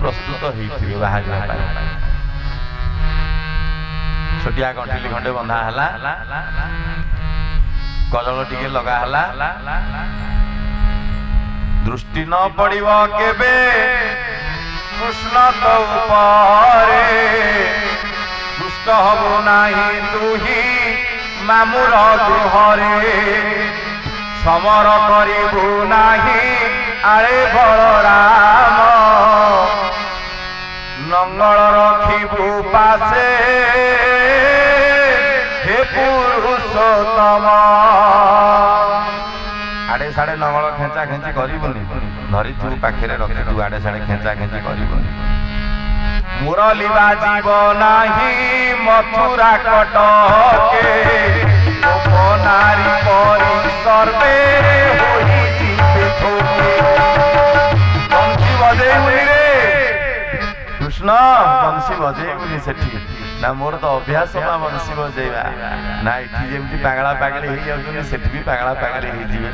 प्रस्तुत होइथिबे बाहरिया पाई छोटिया गंठिली खंडे बंधा हला कजल टिके लगा हला दृष्टि न पड़िब केबे कृष्ण तो उपरे दुष्ट हबु नाही तुही मामुर गृहरे समर करिबु नाही आळे बलराम नंगल रखिबु पासे हे पुरुषोत्तम आड़े साड़े नंगल खेचा खेची करिबुनी धरी तू पाखे रखी तू आड़े साड़े खेचा खेची करिबुनी मुरली बाजिब नाही मथुरा कटके नारी परी सर्वे होई जीवे थोके बंसी बजेबुनी रे कृष्ण बंसी बजेबुनी सेठी ना मोर तो अभ्यास ना बंसी बजेबा ना इठी जेमती पागला पागली हेई जाउछनी सेठी भी पागला पागली हेई जीवे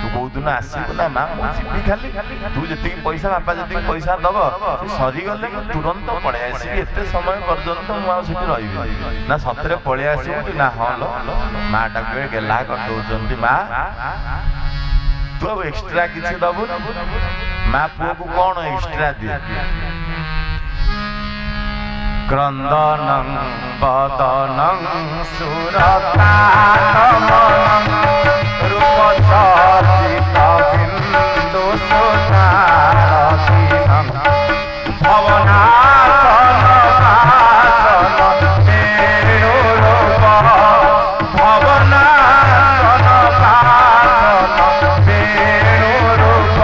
तू बहुदिन आसीबु ना मां मो जीवी खाली तू जति पैसा बापा जति पैसा दब से सरी गले मु तुरंत पळे आसीबी एते समय पर्यंत मु आ सेठी रहिबी ना सतरे पळे आसीबु ना हां लो मां टाके गेला कर दोचंती मां तू एक्स्ट्रा किछि दबु मां पुओ को कोन एक्स्ट्रा दे क्रंदनं बदनं सुरतातमनं रूपचर्चित बिन्दु सुतारतिनं भवनासन भासन वेणुरूप भवनासन भासन वेणुरूप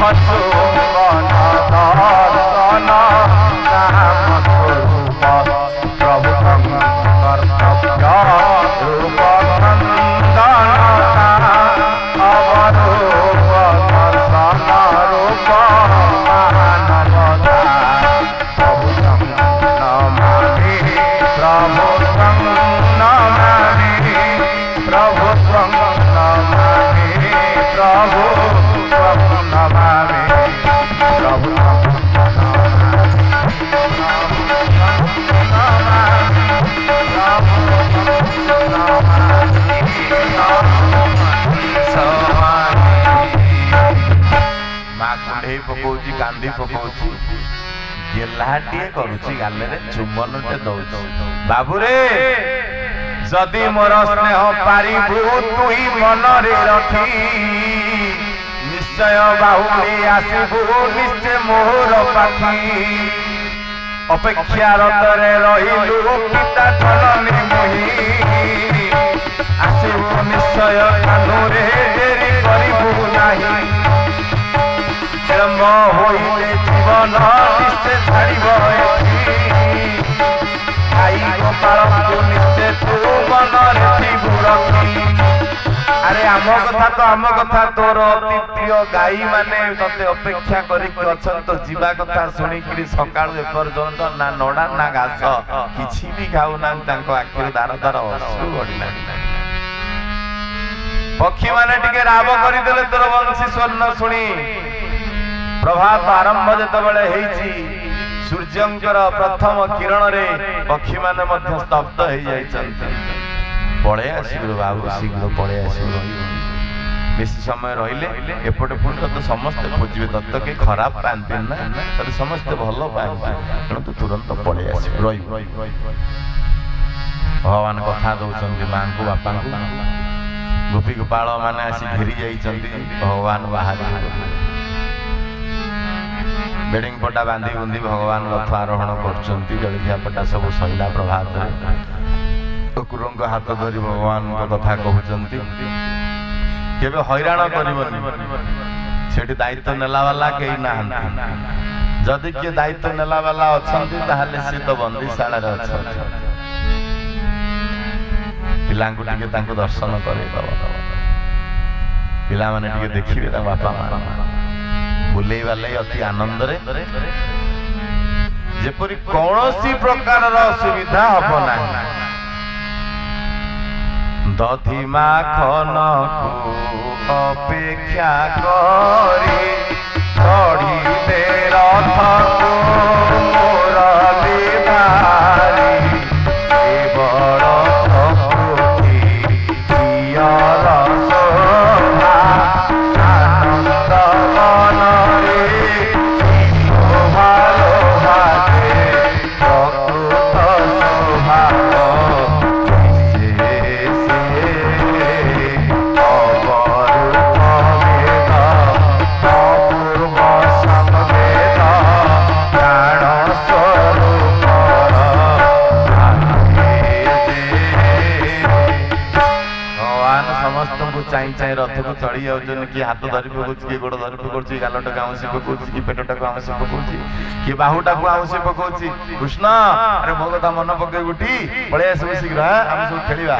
मुखचुम्बन दर्शन प्रभु कर्तव्य रूप नंदनता अवरूप दर्शन रूप मानवता प्रभु नमामि प्रभु नमामि प्रभु नमामि प्रभु नमामि प्रभु पकोची कांदी पकोची गेलाटिए करूची गाले रे चुम्बनटे दउछ बाबू रे जदी मोर स्नेह पारिबु तुई मन रे रखी निश्चय बाहुली आसीबु निश्चय मोर पाखी अपेक्षा रतरे रहिलु पिता जननी मोहि आसीबु निश्चय कानुरे देरी करिबु नाही विलम्ब होइले जीवन निश्चय छाड़िब खाई गोपाल निश्चय तू मनरे थिबु रखी अरे आम कथा तोर अति प्रिय गाई माने तते अपेक्षा करिक अछन तो जीवा कथा सुनिकरी सकाळु एपर्यंत ना नडा ना घास किछि भी खाउ ना तांको आखिर दार दार अश्रु गडिला पक्षी माने टिके राव करि देले तोर वंशी स्वर्ण सुनी प्रभात आरंभ जेतबेले हेछि सूर्यंकर प्रथम किरण रे पक्षी माने मध्य स्तब्ध हे जाइछन्ते पळे आसीबो बाबू शीघ्र पळे आसीबो बेसी समय रहिले एपटे पुण तो समस्त खोजिबे तत्त के खराब पांते ना तो समस्त भलो पांते तेणु तो तुरंत पळे आसीबो रहि भगवान कथा दउछन्ति मां को बापा को गोपी गोपाल माने आसी घेरी जाइछन्ति भगवान बाहर बेडिंग पटा बांधी बुंदी भगवान रथ आरोहण करछन्ति जलखिया पटा सब सहिला प्रभात कुकुरंग हाथ धरी भगवान कथा कहउछन्ति केबे हैरान करिवनी सेठी दायित्व नेला वाला केही नाहंती जदि के दायित्व नेला वाला अछन्ति ताहाले से तो बंदीशाला रे अछन्ति पिलांगु टिके तांको दर्शन करे पिला माने टिके देखिबे ता बापा मां बुले वाले अति आनंद रे जेपरि कोनोसी प्रकार रो सुविधा हबो नाही दधि माखन को अपेक्षा करी कढ़ी तेरा रथ मुरली धारी केवल प्रकृति प्रियर शोभा आनंद मनरे शोभा लोभाते प्रकृत स्वभाव चाई चाई रथ को चढ़ी जाऊन कि हाथ धरी पकाउछ कि गोड़ धरी पकाउछ गालटा आउंसी पकाउछ कि पेटटा को आउंसी पकाउछ कि बाहुटा को आउंसी पकाउछ कृष्ण अरे मो कथा मन पके उठी पळे आस शीघ्र हम सब खेलिबा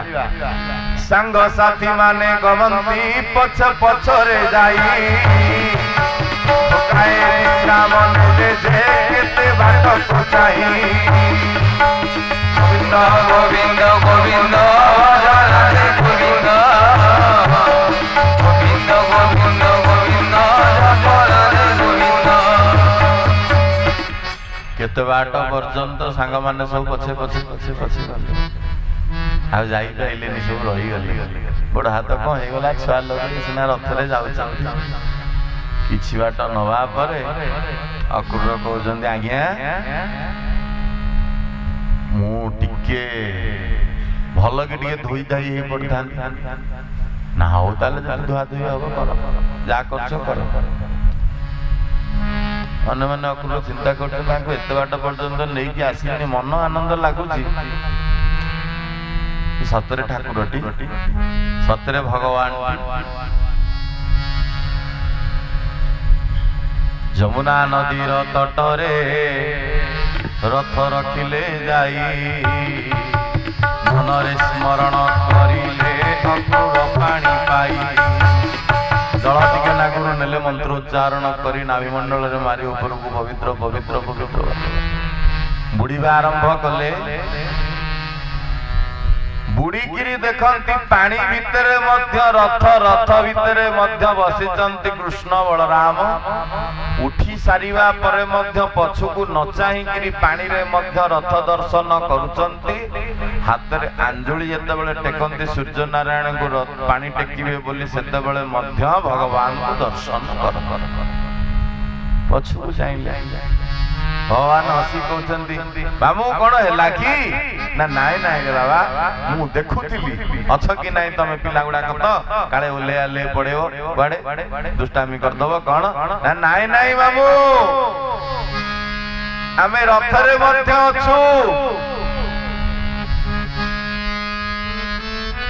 संग साथी माने गवंती पछ पछ रे जाई काए विश्राम ने जे केते बाट को चाही गोविंद गोविंद गोविंद राधे गोविंद केते बाट पर्यंत सांग माने सब पछे पछे पछे पछे आ जाई पाइलेनी सब रही गली बड़ हाथ कौन हो गला छुआ लोग सिना रथ रे जाउछन किछि बाट नवा परे अकुर कहउछन आज्ञा मु टिके भल के टिके धोई धाई हे पड़थान ना हो ताले धुआ धुई हो कर जा करछ कर मन मन अकुल चिंता करते एत बाट पर्यंत नहीं कि आसनी मन आनंद लगुच सतरे ठाकुरटी सतरे भगवान जमुना नदीर तटरे रथ रखिले जाई मनरे स्मरण करिले अकुर पानी पाई जल टिके नागुर नेले मंत्र उच्चारण करी नाभिमंडल रे मारी ऊपर को पवित्र पवित्र पवित्र बुड़ीबा आरंभ कले बुड़ीगिरी देखंती पानी भितरे मध्य रथ रथ भितरे मध्य बसिचंती कृष्ण बलराम उठी सारिबा परे मध्य पछकु न चाहिकिरी पानी रे मध्य रथ दर्शन करूचंती हाथ रे अंजुली जेते बेले टेकंती सूर्य नारायण को पानी टेकिबे बोली सेते बेले मध्य भगवान को दर्शन कर पछकु चाहिले भगवान हसी कहते बाबू कौन है कि ना नाई नाई रे बाबा मु देखुथिली अछ कि नाई तमे पिला गुडा कत काले ओले आले पड़ेओ बाडे दुष्टामी कर दबो कौन ना नाई नाई बाबू आमे रथ रे मध्य अछु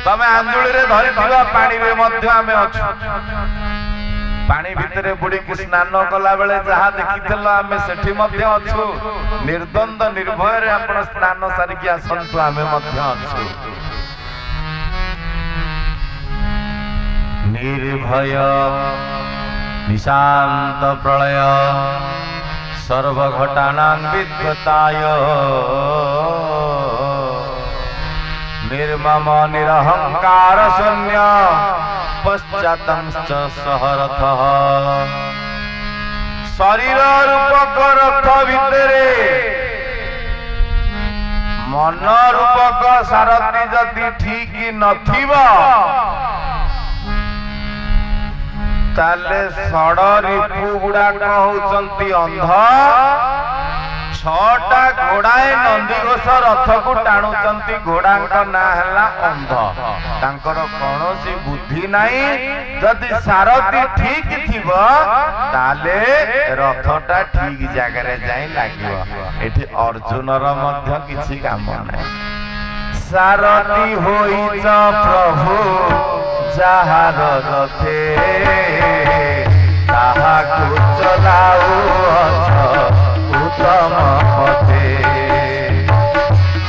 तमे आंजुली रे धरि दिबा पानी रे मध्य आमे अछु पानी भितरे बुड़ी की स्नान कला बेले जहा देखिथिलो आमे सेठी मध्य अछु निर्द्वंद निर्भय रे आपण स्नान सारिकी आसंतु आमे मध्य अछु निर्भय निशांत प्रलय सर्व घटानां विद्वताय निर्मम निरहंकार शून्य पश्चातंश्च सहरथः शरीर रूपक रथ भितरे मन रूपक सारथी जदि ठीक नथिबा ताले सड़ रिपु गुड़ा कहउचंती अंध छटा घोड़ाए नंदीघोष रथ को टाणुचंती घोड़ा ना हला अंध तांकर कौनसी बुद्धि नहीं जदि सारथी ठीक थिबो ताले रथटा ठीक जगह रे जाई लागिवो एठी अर्जुनर मध्य किछि काम नाही सारथी होइच प्रभु जहार रथे ताहा को चलाऊ उत्तम पथे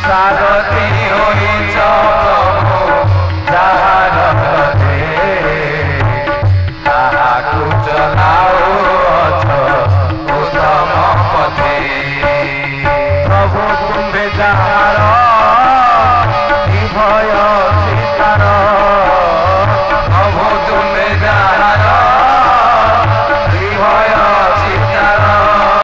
सारथी होइच प्रभु जहार रथे ताहा को चलाऊ उत्तम पथे प्रभु तुम्हें जहार